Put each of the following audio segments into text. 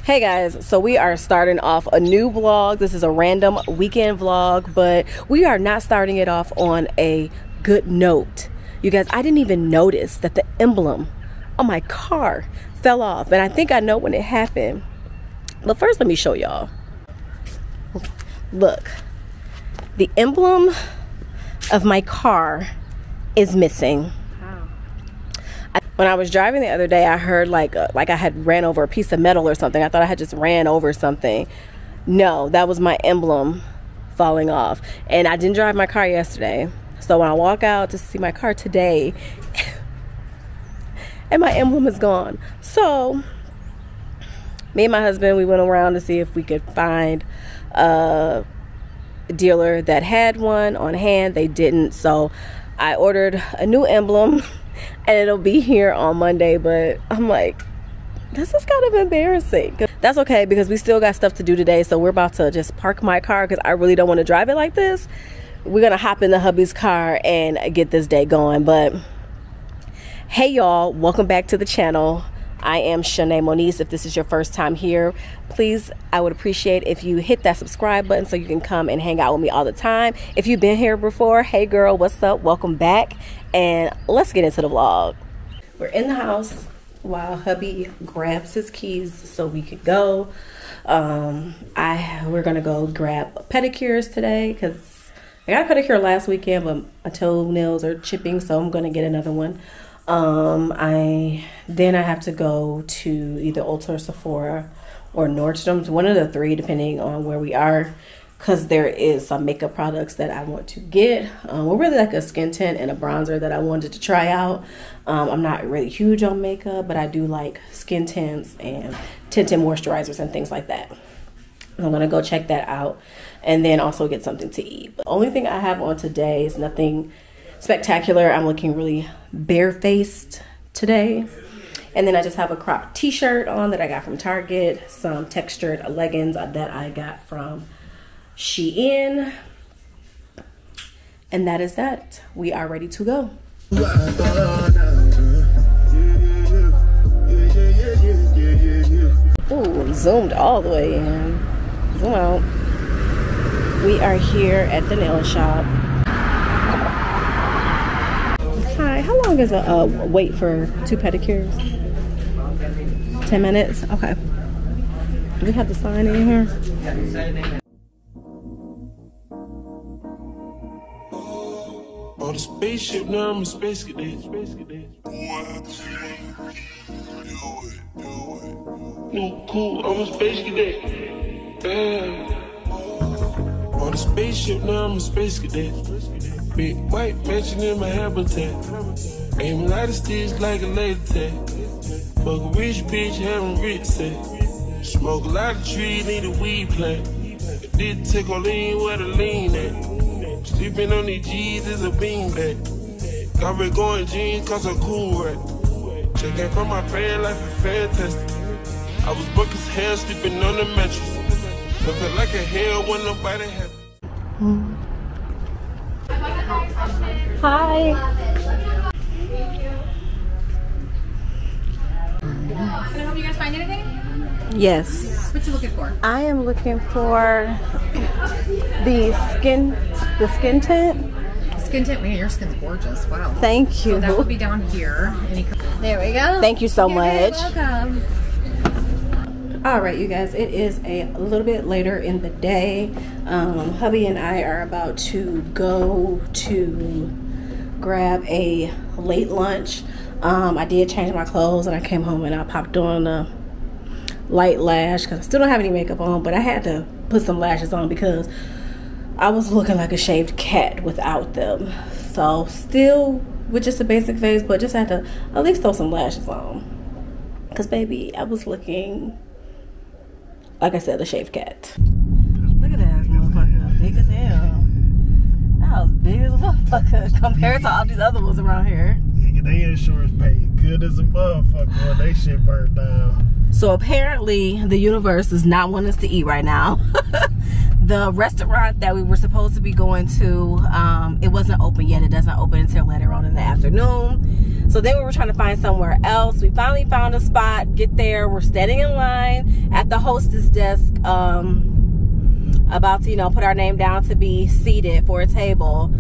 Hey guys, so we are starting off a new vlog. This is a random weekend vlog, but we are not starting it off on a good note. You guys, I didn't even notice that the emblem on my car fell off, and I think I know when it happened. But first, let me show y'all. Look, the emblem of my car is missing. When I was driving the other day, I heard like I had ran over a piece of metal or something. I thought I had just ran over something. No, that was my emblem falling off. And I didn't drive my car yesterday. So when I walk out to see my car today, and my emblem is gone. So me and my husband, we went around to see if we could find a dealer that had one on hand. They didn't. So I ordered a new emblem. And it'll be here on Monday, but I'm like, this is kind of embarrassing. That's okay, because we still got stuff to do today, so we're about to just park my car because I really don't want to drive it like this. We're gonna hop in the hubby's car and get this day going. But hey y'all, welcome back to the channel. I am Shanae Moniz. If this is your first time here, please, I would appreciate if you hit that subscribe button so you can come and hang out with me all the time. If you've been here before, hey girl, what's up? Welcome back. And let's get into the vlog. We're in the house while hubby grabs his keys so we could go. We're gonna go grab pedicures today because I got a pedicure last weekend, but my toenails are chipping, so I'm gonna get another one. Then I have to go to either Ulta or Sephora or Nordstrom's, one of the three depending on where we are, because there is some makeup products that I want to get. We're really like a skin tint and a bronzer that I wanted to try out. I'm not really huge on makeup, but I do like skin tints and tinted moisturizers and things like that. I'm gonna go check that out and then also get something to eat. But the only thing I have on today is nothing spectacular. I'm looking really barefaced today. And then I just have a cropped t-shirt on that I got from Target, some textured leggings that I got from Shein, and that is that. We are ready to go. Ooh, zoomed all the way in. Zoom out. We are here at the nail shop. Hi, how long is a wait for 2 pedicures? 10 minutes? Okay. Do we have the sign in here? On the spaceship, now I'm a space cadet. Cool, I'm a space cadet. On the spaceship, now I'm a space cadet. Big white mansion in my habitat. Aim a lot of sticks like a laser tag. Fuck a rich bitch, having rich sex. Smoke a lot of trees, need a weed plant. Did take a lean where the lean at. Sleeping on these G's is a beanbag. Got red going jeans cause I'm cool, right? Checking from my fan life is fantastic. I was broke as hell sleeping on the mattress. Looking like a hell when nobody had. Hi. Can I help you guys find anything? Yes. What you looking for? I am looking for the skin tint. Skin tint. Man, your skin's gorgeous. Wow. Thank you. So that will be down here. There we go. Thank you so much. Welcome. All right, you guys, it is a little bit later in the day. Hubby and I are about to go to grab a late lunch. I did change my clothes and I came home and I popped on a light lash because I still don't have any makeup on, but I had to put some lashes on because I was looking like a shaved cat without them. So still with just a basic face, but just had to at least throw some lashes on because baby, I was looking, like I said, a shaved cat. Look at that motherfucker, big as hell. That was big as a motherfucker compared to all these other ones around here. Yeah, they insurance paid good as a motherfucker when they shit burned down. So apparently the universe does not want us to eat right now. the restaurant that we were supposed to be going to, it wasn't open yet. It doesn't open until later on in the afternoon. So then we were trying to find somewhere else. We finally found a spot, get there. We're standing in line at the hostess desk, about to, you know, put our name down to be seated for a table.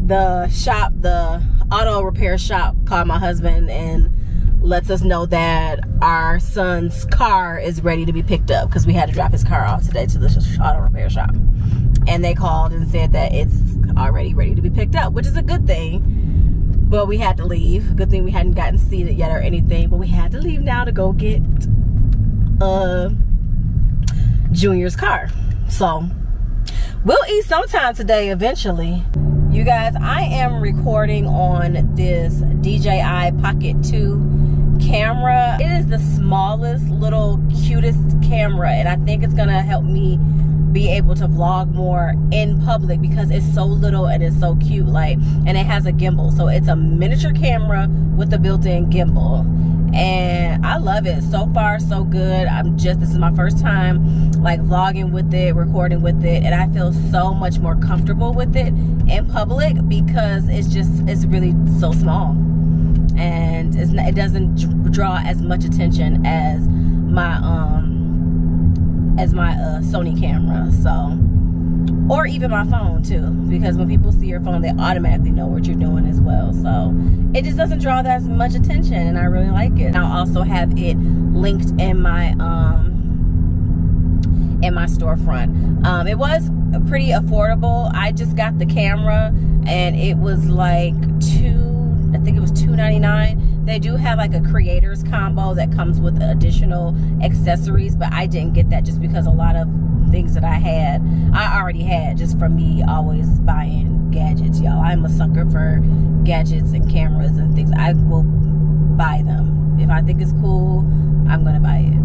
The shop, the auto repair shop, called my husband and lets us know that our son's car is ready to be picked up, because we had to drop his car off today to the auto repair shop. And they called and said that it's already ready to be picked up, which is a good thing. But we had to leave. Good thing we hadn't gotten seated yet or anything, but we had to leave now to go get Junior's car. So we'll eat sometime today eventually. You guys, I am recording on this DJI Pocket 2 camera. It is the smallest, little, cutest camera, and I think it's gonna help me be able to vlog more in public because it's so little and it's so cute, like, and it has a gimbal. So it's a miniature camera with a built-in gimbal, and I love it. So far so good. This is my first time like vlogging with it, recording with it, and I feel so much more comfortable with it in public because it's really so small, and it doesn't draw as much attention as my Sony camera, so, or even my phone too, because when people see your phone they automatically know what you're doing as well. So it just doesn't draw that much attention, and I really like it. I'll also have it linked in my storefront. It was pretty affordable. I just got the camera and it was like I think it was $2.99. They do have like a creators combo that comes with additional accessories, but I didn't get that just because a lot of things that I already had, just from me always buying gadgets, y'all. I'm a sucker for gadgets and cameras and things. I will buy them. If I think it's cool, I'm gonna buy it.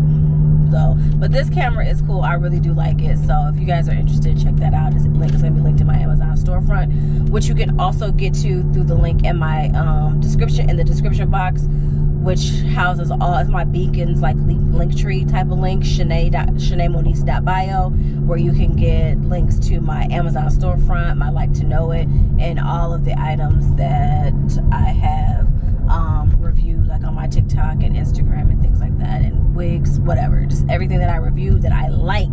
So, but this camera is cool. I really do like it. So if you guys are interested, check that out. It's gonna be linked in my Amazon storefront, which you can also get to through the link in my description, in the description box, which houses all of my beacons, like Linktree type of link, ShanaeMonice.bio, where you can get links to my Amazon storefront, my Like to Know It, and all of the items that I have reviewed, like on my TikTok and Instagram and things like that, and wigs, whatever, just everything that I reviewed that I like.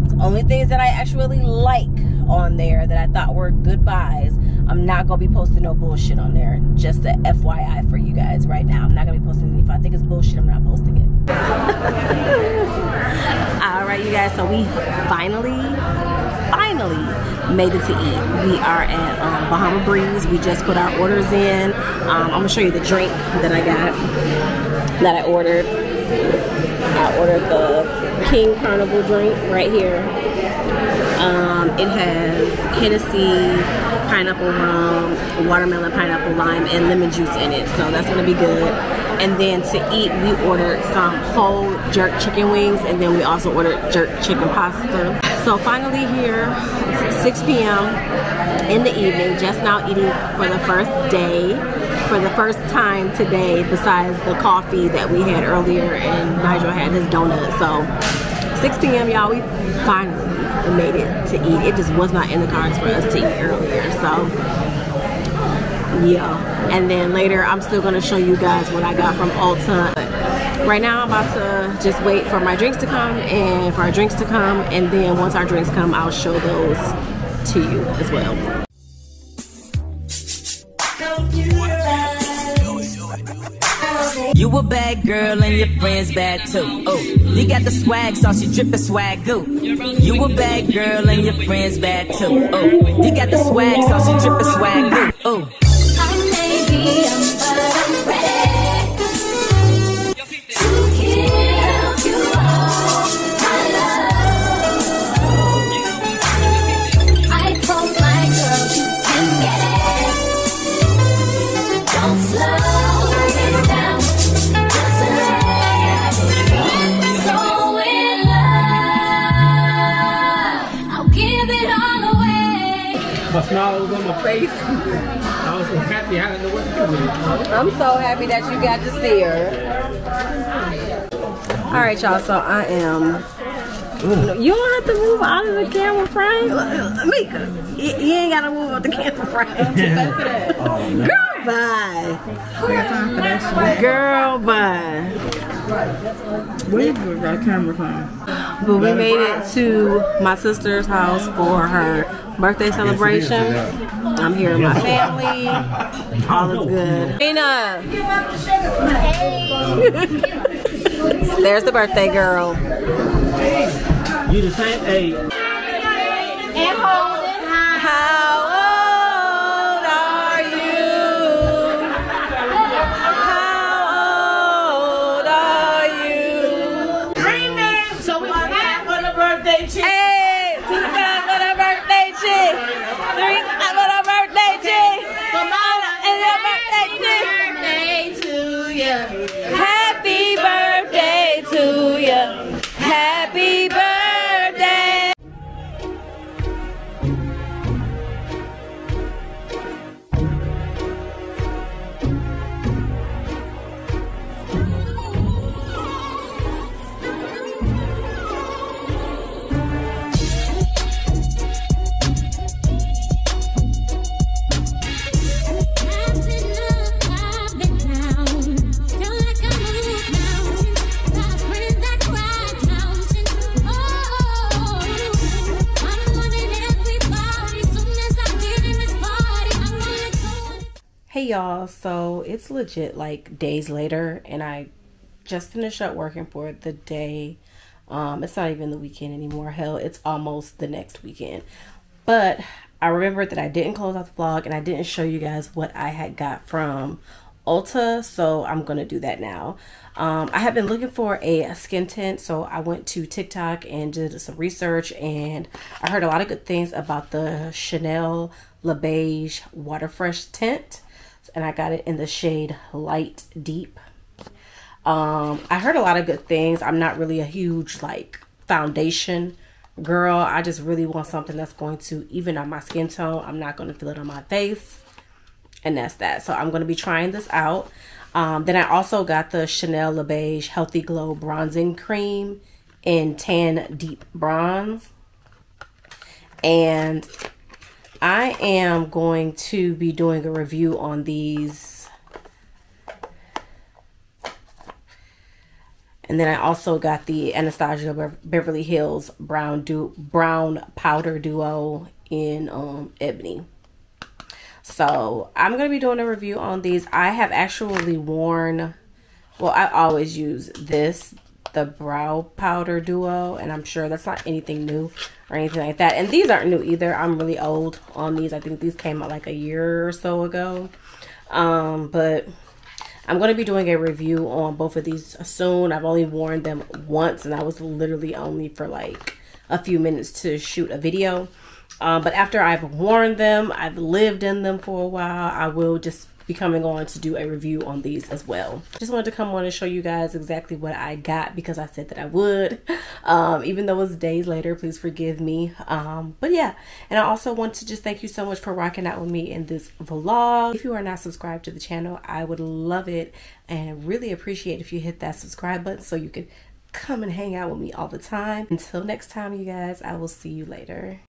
It's only things that I actually like on there that I thought were good buys. I'm not gonna be posting no bullshit on there. Just a FYI for you guys right now. I'm not gonna be posting any. If I think it's bullshit, I'm not posting it. All right, you guys, so we finally made it to eat. We are at Bahama Breeze. We just put our orders in. I'm gonna show you the drink that I got, that I ordered. I ordered the King Carnival drink right here. It has Hennessy, pineapple rum, watermelon, pineapple, lime, and lemon juice in it. So that's gonna be good. And then to eat, we ordered some whole jerk chicken wings, and then we also ordered jerk chicken pasta. So finally here, it's 6 p.m. in the evening, just now eating for the first day, for the first time today, besides the coffee that we had earlier, and Nigel had his donut. So 6 p.m. y'all, we finally made it to eat. It just was not in the cards for us to eat earlier, so yeah. And then later I'm still gonna show you guys what I got from Ulta. Right now I'm about to just wait for my drinks to come, and for our drinks to come, and then once our drinks come, I'll show those to you as well. You a bad girl and your friends bad too. Oh, you got the swag, so she drippin' swag goo. You a bad girl and your friends bad too. Oh, you got the swag, so she drippin' swag goo. Oh. I may be young, but I'm ready to give you all my love. I told my girl you can get it. Don't slow it down. My smile was on my face. I was so happy I didn't know what to do with it. I'm so happy that you got to see her. Alright y'all, so I am You don't have to move out of the camera frame. Mika, he ain't got to move out the camera frame. Girl, bye. Girl, bye. Where's our camera from? But we made it to my sister's house for her birthday celebration. I'm here with my family. All is good. Nina. There's the birthday girl. You the same age. And Holden. How old are you? How old are you? So we have on a birthday chick. Hey, 2 times on a birthday chick. 3 times on a birthday chick. For Mama And your birthday chick. birthday to you. Happy birthday to you. Happy birthday. Hey y'all, so it's legit like days later and I just finished up working for the day. It's not even the weekend anymore. Hell, it's almost the next weekend. But I remembered that I didn't close out the vlog and I didn't show you guys what I had got from Ulta, so I'm gonna do that now. I have been looking for a skin tint, so I went to TikTok and did some research, and I heard a lot of good things about the Chanel Le Beige Water Fresh tint, and I got it in the shade Light Deep. I heard a lot of good things. I'm not really a huge like foundation girl. I just really want something that's going to even out my skin tone. I'm not going to feel it on my face, and that's that. So I'm going to be trying this out. Then I also got the Chanel Le Beige Healthy Glow Bronzing Cream in Tan Deep Bronze. And I am going to be doing a review on these. And then I also got the Anastasia Beverly Hills Brown Powder Duo in Ebony. So I'm going to be doing a review on these. I have actually worn, well, I always use this, the Brow Powder Duo, and I'm sure that's not anything new or anything like that. And these aren't new either. I'm really old on these. I think these came out like a year or so ago. But I'm going to be doing a review on both of these soon. I've only worn them once, and I was literally only for like a few minutes to shoot a video. But after I've worn them, I've lived in them for a while, I will just be coming on to do a review on these as well. Just wanted to come on and show you guys exactly what I got because I said that I would. Even though it's days later, please forgive me. But yeah, and I also want to just thank you so much for rocking out with me in this vlog. If you are not subscribed to the channel, I would love it and really appreciate if you hit that subscribe button so you can come and hang out with me all the time. Until next time, you guys, I will see you later.